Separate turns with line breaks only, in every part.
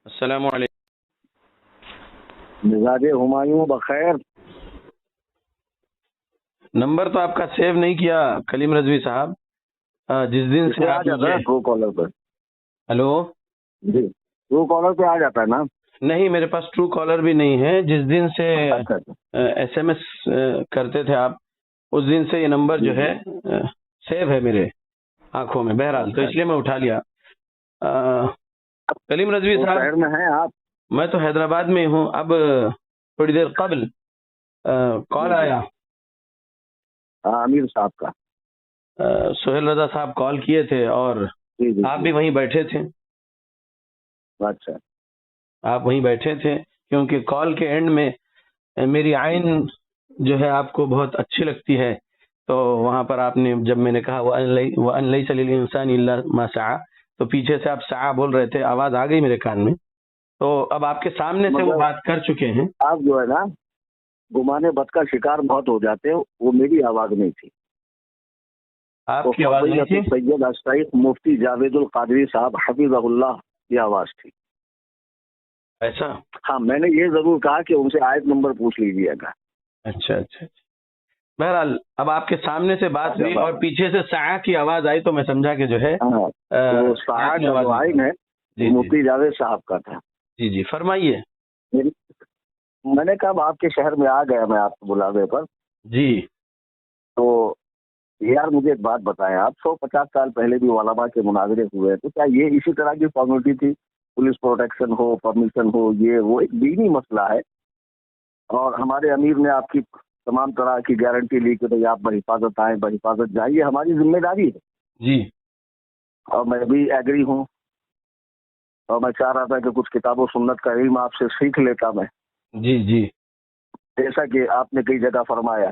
अस्सलामु
मिजाज हुमायूं बखैर।
नंबर तो आपका सेव नहीं किया कलीम रजवी साहब। जिस दिन से
आ
आप
जाता है ट्रू कॉलर पर।
हेलो।
जी, ट्रू कॉलर पे आ जाता है ना।
नहीं, मेरे पास ट्रू कॉलर भी नहीं है। जिस दिन से
अच्छा अच्छा।
एसएमएस करते थे आप, उस दिन से ये नंबर जो
जी
है सेव है मेरे आंखों में। बहरहाल तो
अच्छा।
इसलिए मैं उठा लिया। कलीम रजवी
तो
साहब,
शहर में हैं आप?
मैं तो हैदराबाद में हूँ। अब थोड़ी देर कबल कॉल
जी जी।
आया।
हाँ, आमिर साहब का।
सोहेल रजा साहब कॉल किए थे और
जी जी
आप
जी।
भी वहीं बैठे थे।
अच्छा।
आप वहीं बैठे थे क्योंकि कॉल के एंड में मेरी आइन जो है आपको बहुत अच्छी लगती है। तो वहां पर आपने, जब मैंने कहा वह अनलैसा लिल इंसान इल्ला मा सआ, तो पीछे से आप सआ बोल रहे थे, आवाज आ गई मेरे कान में। तो अब आपके सामने से वो
मगर
बात कर चुके हैं।
आप जो है ना, गुमाने बद का शिकार बहुत हो जाते हो। वो मेरी आवाज नहीं थी, वो
आपकी आवाज नहीं थी?
सैयद अश्ताइख मुफ्ती जावेदुल कादरी साहब हफिज़हुल्लाह की आवाज थी।
ऐसा?
हाँ, मैंने ये जरूर कहा कि उनसे आयत नंबर पूछ लीजिएगा।
अच्छा अच्छा अच्छा। बहरहाल अब आपके सामने से बात हुई
अच्छा।
और पीछे से सआ की आवाज आई, तो मैं समझा कि जो है
हाँ, तो साहब
आपने
का
आवाज
जो आइन है
निकाली।
वो
जी जी
मुफ्ती जावेद साहब का था।
जी जी, फरमाइए।
मेरी- मैंने कहा आपके शहर में आ गया मैं आपके बुलावे पर।
जी
तो यार मुझे एक बात बताएं, आप 150 साल पहले भी उलमा के मुनाजरे हुए, तो क्या ये इसी तरह की फॉर्मेलिटी थी? पुलिस प्रोटेक्शन हो, परमिशन हो, ये वो एक दीनी मसला है। और हमारे अमीर ने आपकी तमाम तरह की गारंटी ली कि भाई आप बहिफाजत आए, बहिफाजत जाइए, हमारी जिम्मेदारी है।
जी
और मैं भी एग्री हूँ। और मैं चाह रहा था कि कुछ किताबों सुन्नत का इल्म आपसे सीख लेता मैं,
जी जी
जैसा कि आपने कई जगह फरमाया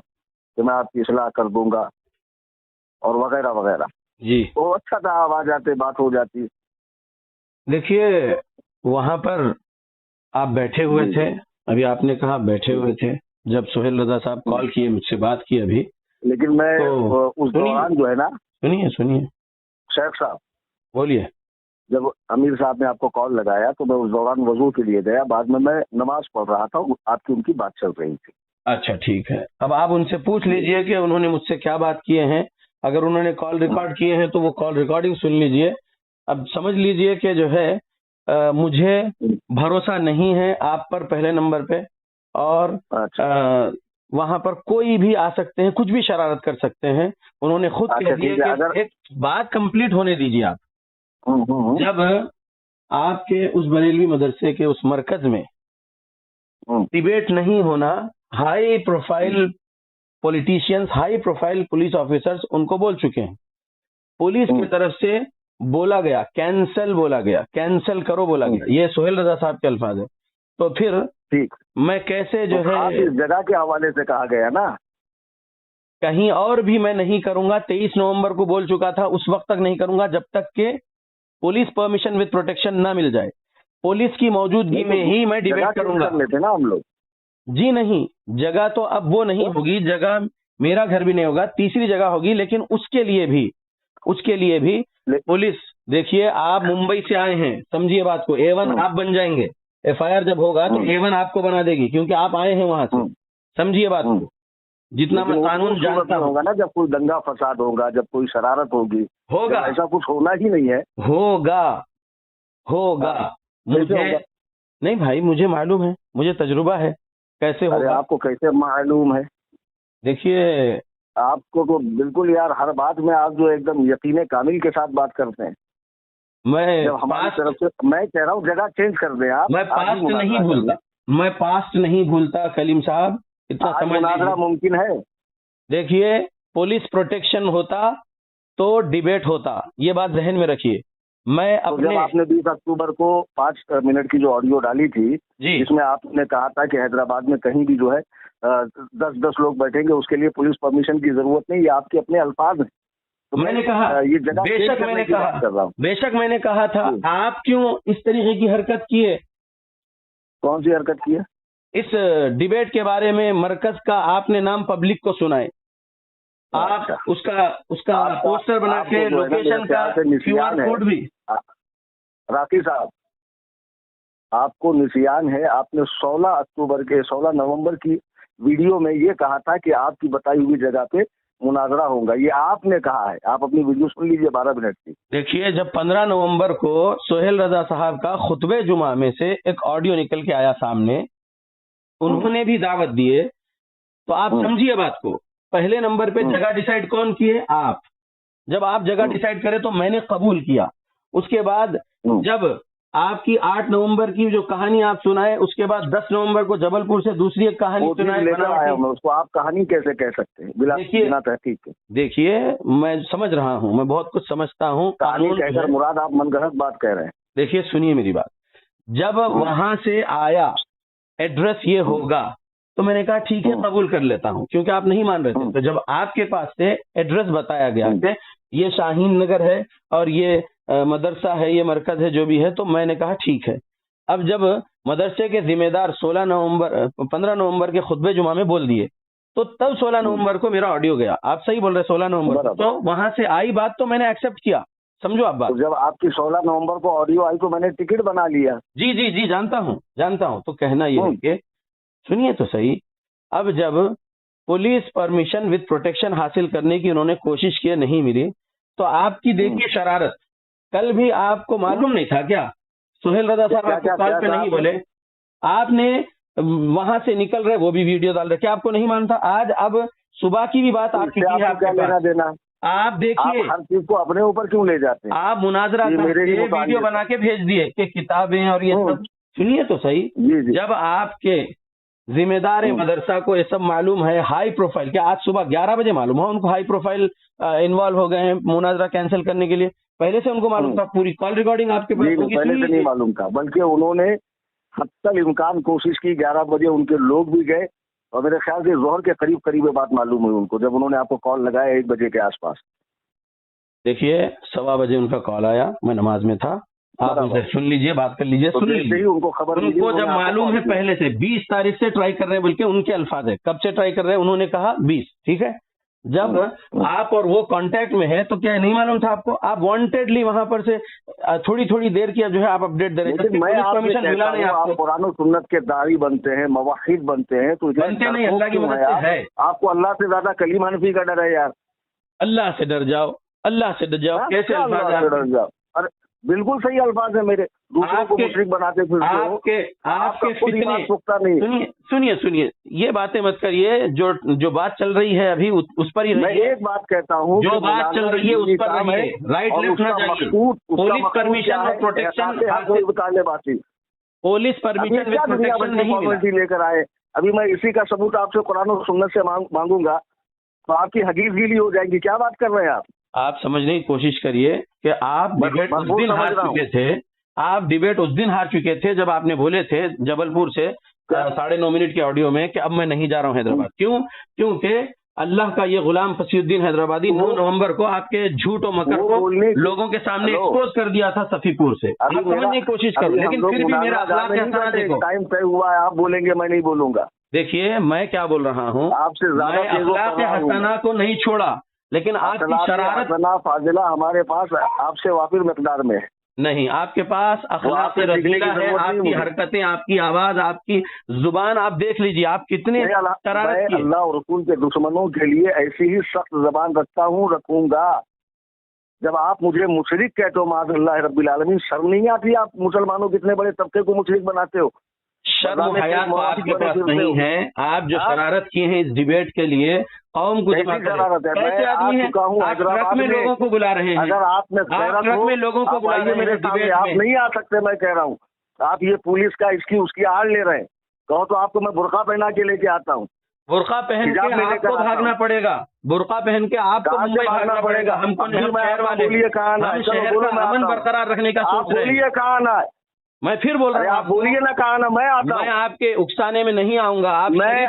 कि मैं आपकी इस्लाह कर दूंगा और वगैरह वगैरह।
जी।
तो अच्छा था, आप आ जाते, बात हो जाती।
देखिए, वहां पर आप बैठे हुए
जी
थे। अभी आपने कहा बैठे
जी।
हुए थे, जब सोहेल रजा साहब कॉल किए, मुझसे बात की अभी।
लेकिन मैं
तो
उस
सुनिए
दौरान जो है ना,
सुनिए सुनिए,
शेख साहब,
बोलिए।
जब अमीर साहब ने आपको कॉल लगाया तो मैं उस दौरान वजू के लिए गया। बाद में मैं नमाज पढ़ रहा था, आपकी उनकी बात चल रही थी।
अच्छा ठीक है, अब आप उनसे पूछ लीजिए कि उन्होंने मुझसे क्या बात किए हैं। अगर उन्होंने कॉल रिकॉर्ड किए हैं तो वो कॉल रिकॉर्डिंग सुन लीजिए। अब समझ लीजिए कि जो है मुझे भरोसा नहीं है आप पर, पहले नंबर पे। और
अच्छा
वहां पर कोई भी आ सकते हैं, कुछ भी शरारत कर सकते हैं। उन्होंने खुद कह
अच्छा,
दिया
ठीक है।
कि
अगर
एक बात कंप्लीट होने दीजिए आप।
हम्म।
जब आपके उस बरेलवी मदरसे के उस मरकज में
हम्म,
डिबेट नहीं होना, high profile politicians, high profile police officers उनको बोल चुके हैं। पुलिस की तरफ से बोला गया, कैंसल बोला गया, कैंसल करो बोला गया। ये सोहेल रजा साहब के अल्फाज है। तो फिर
ठीक।
मैं कैसे जो
तो खास
है,
इस जगह के हवाले से कहा गया ना।
कहीं और भी मैं नहीं करूंगा। 23 नवंबर को बोल चुका था, उस वक्त तक नहीं करूंगा जब तक के पुलिस परमिशन विद प्रोटेक्शन ना मिल जाए। पुलिस की मौजूदगी में ही मैं
जगह
डिबेट
चेंज
करूंगा।
कर लेते ना हम लोग।
जी नहीं, जगह तो अब वो नहीं होगी। जगह मेरा घर भी नहीं होगा, तीसरी जगह होगी। लेकिन उसके लिए भी
ले-
पुलिस, देखिए आप मुंबई से आए हैं, समझिए बात को। A1
हम्म,
आप बन जाएंगे। FIR जब होगा तो
हम्म,
A1 आपको बना देगी, क्योंकि आप आए हैं वहां से।
हम्म,
समझिए बात
हम्म।
को। जितना
लेकिन
मैं
वो
कानून
उस सूरत
जानता
में
हूं।
होगा ना जब कोई दंगा फसाद होगा, जब कोई शरारत होगी।
होगा
जब ऐसा कुछ होना ही नहीं है।
होगा होगा।
हाँ, कैसे
मुझे
होगा?
नहीं भाई, मुझे मालूम है, मुझे तजुर्बा है कैसे
अरे
होगा।
आपको कैसे मालूम है?
देखिए,
आपको तो बिल्कुल यार, हर बात में आप जो एकदम यकीन कामिल के साथ बात करते हैं।
मैं
जब हमारी
पास्ट
तरफ से, मैं कह रहा हूँ जगह चेंज कर दें आप।
मैं
आज ही
पास्ट नहीं
मुनाजरा कर
भूलता।
लें।
मैं पास्ट नहीं भूलता कलीम साहब, इतना
आज
समझ
मुनाजरा
लीजिए।
मुमकिन है।
देखिए, पुलिस प्रोटेक्शन होता तो डिबेट होता, ये बात जहन में रखिए। मैं
तो जब
अपने,
आपने 20 अक्टूबर को 5 मिनट की जो ऑडियो डाली थी,
जी
जिसमें आपने कहा था कि हैदराबाद में कहीं भी जो है 10-10 लोग बैठेंगे, उसके लिए पुलिस परमिशन की जरूरत नहीं, ये आपके अपने अल्फाज हैं। तो
मैंने कहा,
ये जगह चेंज
बेशक
करने
मैंने
की
कहा,
बात कर रहा हूँ।
बेशक मैंने कहा था।
जी।
आप क्यों इस तरीके की हरकत किए?
कौन सी हरकत की है?
इस डिबेट के बारे में मरकज का आपने नाम पब्लिक को सुनाए। आप
अच्छा,
उसका उसका
आपका
पोस्टर बना
आपको
के
जो है ना, मेरे
लोकेशन का
ख्याल से
QR
निसियान है।
कोड भी।
आ- राफी साहब, आपको निसियान है, आपने 16 नवंबर की वीडियो में ये कहा था कि आपकी बताई हुई जगह पे मुनाजरा होगा। ये आपने कहा है, आप अपनी वीडियो सुन लीजिए 12 मिनट की।
देखिए, जब 15 नवंबर को सोहेल रजा साहब का खुतबे जुमा में से एक ऑडियो निकल के आया सामने, उन्होंने भी दावत दिए, तो आप समझिए बात को। पहले नंबर पे जगह डिसाइड कौन किए? आप। जब आप जगह डिसाइड करें तो मैंने कबूल किया। उसके बाद जब आपकी 8 नवंबर की जो कहानी आप सुनाए, उसके बाद 10 नवंबर को जबलपुर से दूसरी एक कहानी सुनाए।
उसको आप कहानी कैसे कह सकते हैं बिना तहकीक के?
देखिए, मैं समझ रहा हूँ, मैं बहुत कुछ समझता हूँ।
कहानी कहकर मुराद आप मनगढ़ंत बात कह रहे हैं।
देखिए, सुनिए मेरी बात। जब वहां से आया एड्रेस ये होगा, तो मैंने कहा ठीक है, कबूल कर लेता हूँ, क्योंकि आप नहीं मान रहे थे। तो जब आपके पास से एड्रेस बताया गया कि ये शाहीन नगर है और ये मदरसा है, ये मरकज है, जो भी है, तो मैंने कहा ठीक है। अब जब मदरसे के जिम्मेदार 15 नवंबर के खुतबे जुमा में बोल दिए, तो तब 16 नवंबर को मेरा ऑडियो गया। आप सही बोल रहे हैं, 16 नवंबर, तो वहां से आई बात, तो मैंने एक्सेप्ट किया। समझो आप बात।
तो जब आपकी 16 नवंबर को ऑडियो आई तो मैंने टिकट बना लिया।
जी जी जी, जानता हूँ। तो कहना ये है कि सुनिए तो सही, अब जब पुलिस परमिशन विद प्रोटेक्शन हासिल करने की उन्होंने कोशिश की, नहीं मिली, तो आपकी देखिए शरारत। कल भी आपको मालूम नहीं था क्या? सोहेल रजा साहब आपको कॉल पे नहीं बोले, आपने वहां से निकल रहे, वो भी वीडियो डाल रहे, क्या आपको नहीं मालूम था? आज अब सुबह की भी बात आपकी है, आपके लेना देना। आप देखिए,
हर चीज को अपने ऊपर क्यों ले जाते हैं?
आप मुनाजरा करके वीडियो बना के भेज दिए कि किताबें और ये सब। सुनिए तो सही, जब आपके जिम्मेदार मदरसा को ये सब मालूम है, हाई प्रोफाइल, क्या आज सुबह 11 बजे मालूम है उनको हाई प्रोफाइल इन्वॉल्व हो गए हैं मुनाजरा कैंसिल करने के लिए? पहले से उनको मालूम था? पूरी कॉल रिकॉर्डिंग आपके पास होगी?
पहले से नहीं मालूम था, बल्कि उन्होंने हत्तल इम्कान कोशिश की। 11 बजे उनके लोग भी गए और मेरे ख्याल से जोहर के करीब बात मालूम हुई उनको, जब उन्होंने आपको कॉल लगाया 1 बजे के आसपास।
देखिए, 1:15 बजे उनका कॉल आया, मैं नमाज में था। आप उनसे सुन लीजिए, बात कर लीजिए,
तो
सुन लीजिए।
उनको खबर,
उनको जब मालूम है पहले से, 20 तारीख से ट्राई कर रहे हैं, बल्कि उनके अल्फाज है, कब से ट्राई कर रहे हैं? उन्होंने कहा 20, ठीक है। जब आप और वो कांटेक्ट में है, तो क्या नहीं मालूम था आपको? आप वांटेडली वहां पर से थोड़ी देर की जो है आप अपडेट दे रहे हैं।
परमिशन मिला नहीं आपको? कुरान और सुन्नत के दाई बनते हैं, मवाहिद बनते हैं, तो
बनते नहीं, अल्लाह की मदद से है।
आपको अल्लाह से ज्यादा कलीम हनफी का डर है यार।
अल्लाह से डर जाओ, अल्लाह से डर जाओ। कैसे अल्फाज है?
डर जाओ। अरे बिल्कुल सही अल्फाज है मेरे। दूसरों को मुशरिक बनाते फिरते हो।
आपके फितने,
पुख्ता नहीं।
सुनिए, ये बातें मत करिए। जो बात चल रही है अभी उस पर ही
मैं एक बात कहता हूँ,
जो बात चल रही है उस पर रहिए, राइट लेफ्ट ना जाइए। पुलिस परमिशन और protection, police permission with protection नहीं मिला।
लेकर आए। अभी मैं इसी का सबूत आपसे कुरान और सुन्नत से मांगूंगा तो आपकी हदीस गीली हो जाएगी। क्या बात कर रहे हैं
आप समझने की कोशिश करिए कि आप डिबेट उस दिन हार चुके थे। आप डिबेट उस दिन हार चुके थे जब आपने बोले थे जबलपुर से 9.5 मिनट के ऑडियो में कि अब मैं नहीं जा रहा हूं हैदराबाद। क्यों? क्योंकि अल्लाह का ये गुलाम फसीउद्दीन हैदराबादी 9 नवंबर को आपके झूठ और मकर को लोगों के सामने एक्सपोज कर दिया था सफीपुर से। आप समझने की कोशिश करो, लेकिन फिर भी मेरा अखलाक का हसाना देखो।
टाइम तय हुआ है, आप बोलेंगे, मैं नहीं बोलूंगा।
देखिए, मैं क्या बोल रहा हूँ,
आपसे ज्यादा
अखलाक के हसाना को नहीं छोड़ा, लेकिन आपकी शरारत
फाजिला हमारे पास आपसे वाफिर मकदार में है।
नहीं, आपके पास अखलाक रज़ीला है। आपकी हरकतें, आपकी आवाज, आपकी जुबान आप देख लीजिए, आप कितने शरारत किए।
अल्लाह और रसूल के दुश्मनों के लिए ऐसी ही सख्त जबान रखता हूँ, रखूंगा। जब आप मुझे मुशरिक कहते हो, माज़अल्लाह रब्बिल आलमीन, शर्म नहीं आती? आप मुसलमानों कितने बड़े तबके को मुशरिक बनाते हो?
शर्म हया तो आपके पास नहीं है। आप जो शरारत किए हैं इस डिबेट के लिए, कौम को जमा करें। कैसे आदमी है? आप ट्रक में लोगों को बुला रहे हैं।
अगर आप
ट्रक में लोगों को बुला रहे हैं
मेरे सामने, आप नहीं आ सकते। मैं कह रहा हूँ, आप ये पुलिस का इसकी उसकी आड़ ले रहे हैं। कहो तो आपको मैं बुर्का पहना के लेके आता हूँ।
बुर्का पहन के आपको भागना पड़ेगा। बुर्का पहन के आपको मुंबई भागना पड़ेगा। हमको शहर वाले, हम शहर का अमन बरकरार रखने का सोच रहे हैं।
कहाँ ना,
मैं फिर बोल रहा हूँ,
आप बोलिए ना, कहा ना, मैं आता हूँ।
मैं आपके उकसाने में नहीं आऊंगा। आप
मैं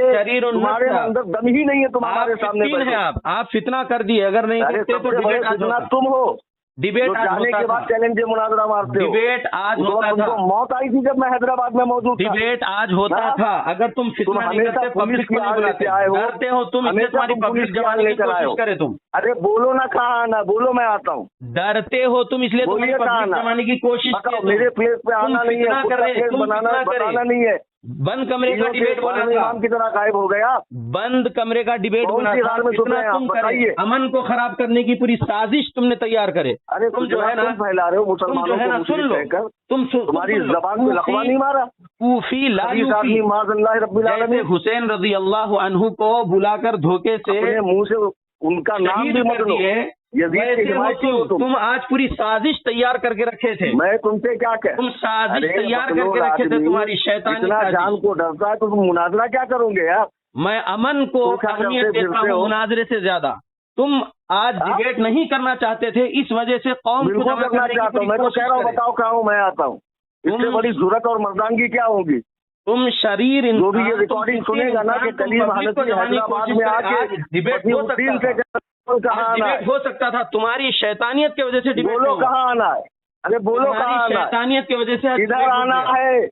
शरीर तुम्हारे अंदर दम ही नहीं है, तुम्हारे सामने
है। आप फितना कर दिए, अगर नहीं करते तो डिबेट
तुम हो।
डिबेट आज
जाने
होता
के बाद
था,
चैलेंज मुनाजरा मारते हो।
डिबेट आज होता था,
तुमको मौत आई थी जब मैं हैदराबाद में मौजूद था।
डिबेट आज होता
हाँ?
था। अगर तुम फितना नहीं
हमेशा
करते,
पुलिस
पब्लिक
की
को नहीं
आड़
बुलाते,
लेके आए हो,
डरते हो तुम, इसलिए
हमेशा
तुम्हारी
तुम
पब्लिक
पुलिस की आड़
जमाने की
लेकर आए
कोशिश
हो।
करे तुम।
अरे बोलो ना, कहाँ आना, बोलो मैं आता हूँ।
डरते हो तुम, इसलिए तुम्हारी
बोलिए कहाँ
पब्लिक
आना,
जमाने की कोशिश
बताओ।
की
मेरे प्लेस पे
तुम
आना नहीं है,
फितना
खुद
कर
का
रहे,
प्लेस
तुम
बनाना
फितना करे।
बताना नहीं है।
बंद कमरे का डिबेट बोला था,
इमाम की तरह गायब हो गया।
बंद कमरे का डिबेट
कौन
बोला
सी
था,
हाल में
फितना
सुन रहे हैं
तुम
आप,
करे,
बताइए।
अमन को खराब करने की पूरी साजिश तुमने तैयार करे।
अरे
तुम जो है ना,
तुम फैला रहे हो
तुम जो
मुसलमानों
है
को
ना, सुन
मुशरिक
लो,
कहकर। तुम्हारी जबान पे लकवा नहीं मारा।
कूफी ला
इस आदमी
यूफी,
माज़अल्लाह रब्बिल
जैसे
आलमीन
हुसैन रजी अल्लाह अन्हु को बुलाकर धोखे से
अपने मुंह से उनका नाम
शहीद
भी
कर
मत लो।
दिए,
यजीद के
वैसे हो
हिमायती हो
तुम आज पूरी साजिश तैयार करके रखे थे।
मैं तुमसे क्या कह,
तुम साजिश
अरे
तैयार
बकलोल
करके रखे थे,
आदमी,
तुम्हारी शैतानी
इतना
साजिश।
जान को डरता है तो तुम मुनाजरा क्या करोगे यार।
मैं अमन को
तुम क्या
अहमियत
करते
देता
फिरते
हूँ
हो?
मुनाजरे से ज्यादा। तुम आज
हाँ?
डिबेट नहीं करना चाहते थे, इस वजह से कौम को
बिल्कुल
जमा
करना
करने की
चाहता हूँ।
पूरी
मैं तो
कोशिश
कह रहा हूँ,
करे।
बताओ कहाँ हूँ, मैं आता हूँ। इससे
तुम-
बड़ी जुर्रत और मर्दानगी क्या होगी।
तुम शरीर
जो भी ये
इंसान,
रिकॉर्डिंग
तुम
सुनेगा ना कि
इंसान, तुम
कलीम
पब्लिक को
हनफी
जमाने की
हैदराबाद
कोशिश
में
करे।
आके
आज डिबेट हो सकता
वसीउद्दीन से
था,
कहाँ
आज
आना है।
डिबेट हो सकता था, तुम्हारी शैतानियत की वजह से डिबेट
बोलो
नहीं हुआ।
कहाँ आना है। अरे बोलो कहाँ
तुम्हारी
आना है,
शैतानियत की वजह से आज
इधर
डिबेट हो
आना
गया।
है।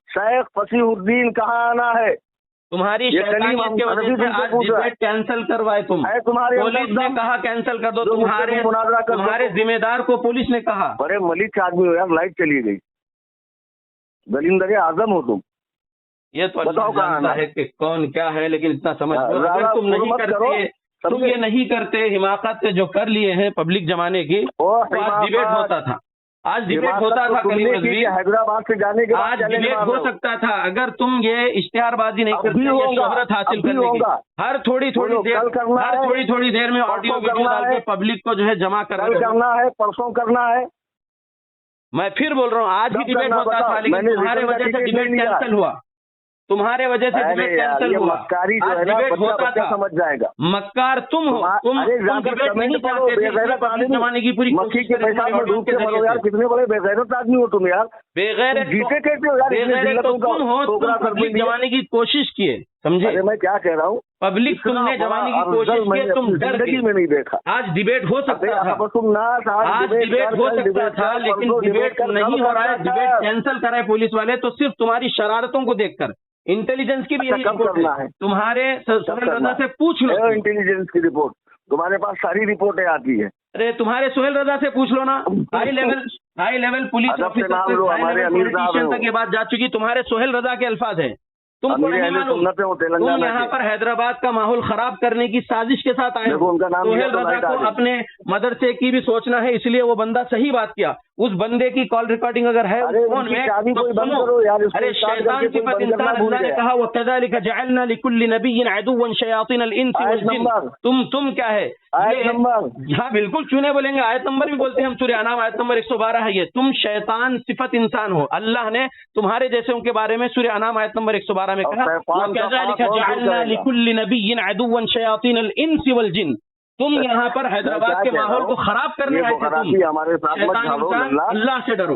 शेख फसीहुद्दीन कहाँ आना है।
तुम्हारी
ये कलीम
शैतानियत की वजह
हनफी
से
तुमसे
आज
पूछ रहा है।
डिबेट कैंसिल करवाए तुम।
है तुम्हारे अंदर
पुलिस ने
दम?
कहा कैंसिल कर दो,
जो मुझसे
तुम्हारे
तुम मुनाजरा कर
तुम्हारे
सको।
जिम्मेदार को पुलिस ने कहा।
बड़े मलिक आदमी हो यार, लाइट चली गई। दलिंदर आजम हो तुम।
ये तो
बताओ
अल्लाह
कहाँ
जानता
आना
है कि कौन क्या है, लेकिन इतना समझ लो, अगर
ज़्यादा
तुम नहीं
हुर्मत करो,
करते, तुम
समझे?
ये नहीं करते, हिमाकत जो कर लिए हैं पब्लिक जमाने की,
ओ
तो आज डिबेट होता था। आज डिबेट होता था करीम रजवी,
हैदराबाद से जाने के बाद
आज
चैलेंज
डिबेट
मार
हो
रहे हो।
सकता था अगर तुम ये इश्तिहारबाजी नहीं
अब
करते,
भी
ये
होगा,
शोहरत हासिल
अब भी
करने की।
होगा।
हर थोड़ी थोड़ी
बोलो,
देर,
कल करना
हर
है,
थोड़ी थोड़ी देर में ऑडियो
परसों
वीडियो
करना
डाल के
है,
पब्लिक को जो है जमा कर
कल
रहे हो।
करना है, परसों करना है।
मैं फिर बोल रहा हूँ, आज भी
कब
डिबेट
करना
होता
बताओ।
था, लेकिन
मैंने
तुम्हारे
रिटर्न
वजह से
टिकट
डिबेट
नहीं लिया।
कैंसिल हुआ। तुम्हारे वजह से
अरे
डिबेट
यार,
कैंसिल
ये
हुआ।
मक्कारी जो
आज
है ना,
डिबेट
बच्चा
होता
बच्चा
था।
समझ जाएगा।
मक्कार तुम हो, तुम
अरे
तुम
जाकर
डिबेट
कमेंट
नहीं
पढ़ो,
चाहते थे,
बेगैरत
पब्लिक
आदमी।
जमाने की पूरी
मक्खी
कोशिश
के
करी
पेशाब में
तुम्हारी
डूब के
ऑडियो
मरो
के
यार।
जरिए
कितने बड़े बेगैरत आदमी हो तुम यार।
बेगैरत
तुम जीते कैसे हो यार, इतनी
बेगैरत तो
जिल्लतों का
तुम हो, तुम
ठोकरा कर
पब्लिक
दिया।
जमाने की कोशिश किए, समझे?
अरे मैं क्या कह रहा हूँ,
पब्लिक
इतना
तुमने
बड़ा
जमाने की कोशिश
अफजल
की,
मैंने
तुम
अपनी
डर
जिंदगी
गए।
में नहीं देखा।
आज डिबेट हो सकता था, आज डिबेट हो सकता था, लेकिन डिबेट नहीं हो रहा है। डिबेट कैंसिल कराए पुलिस वाले, तो सिर्फ तुम्हारी शरारतों को देखकर। इंटेलिजेंस की भी यही
कब
रिपोर्ट
करना
है,
है?
तुम्हारे सोहेल रजा से पूछ लो।
इंटेलिजेंस की रिपोर्ट तुम्हारे पास सारी रिपोर्टें आती है।
अरे तुम्हारे सोहेल रजा से पूछ लो ना। हाई लेवल पुलिस
अदब से
ऑफिसर
नाम
तक,
लो,
हाई
हमारे
लेवल
अमीर साहब
पॉलिटिशियन
हो।
तक ये बात जा चुकी। तुम्हारे सोहेल रजा के अल्फाज हैं, तुमको
अमीर
नहीं
अहले
मालूम।
सुन्नत है वो
तुम
तेलंगाना
यहाँ
के।
पर हैदराबाद का माहौल खराब करने की साजिश के साथ आए
देखो,
हो।
उनका नाम
सोहेल
लिया तो
रजा
लाइट आ
को
गई।
अपने मदरसे की भी सोचना है, इसलिए वो बंदा सही बात किया। उस बंदे की कॉल रिकॉर्डिंग अगर है
अरे
फोन
उनकी
में,
चाबी
तो
कोई बंद
सुनो।
करो यार, इसको
अरे
स्टार्ट
शैतान
करके कोई
सिफत
बंद
इंसान,
करना भूल
अल्लाह ने
गया।
कहा वकज़ालिक जअलना लिकुल्लि नबिय्यिन अदुव्वन शयातीन अल इंस वल जिन। तुम क्या है
आयत नंबर।
हाँ बिल्कुल चुने बोलेंगे, आयत नंबर भी बोलते हैं हम। सूरह अनाम आयत नंबर 112 है ये। तुम शैतान सिफत इंसान हो। अल्लाह ने तुम्हारे जैसों के बारे में सूरह अनाम आयत नंबर 112 में कहा वकज़ालिक जअलना लिकुल्लि नबिय्यिन अदुव्वन शयातीन अल इंस वल जिन। तुम यहाँ पर हैदराबाद के माहौल को खराब करने आए थे। तुम
हमारे साथ मत
शैतान
झाड़ो,
इंसान, अल्लाह से डरो।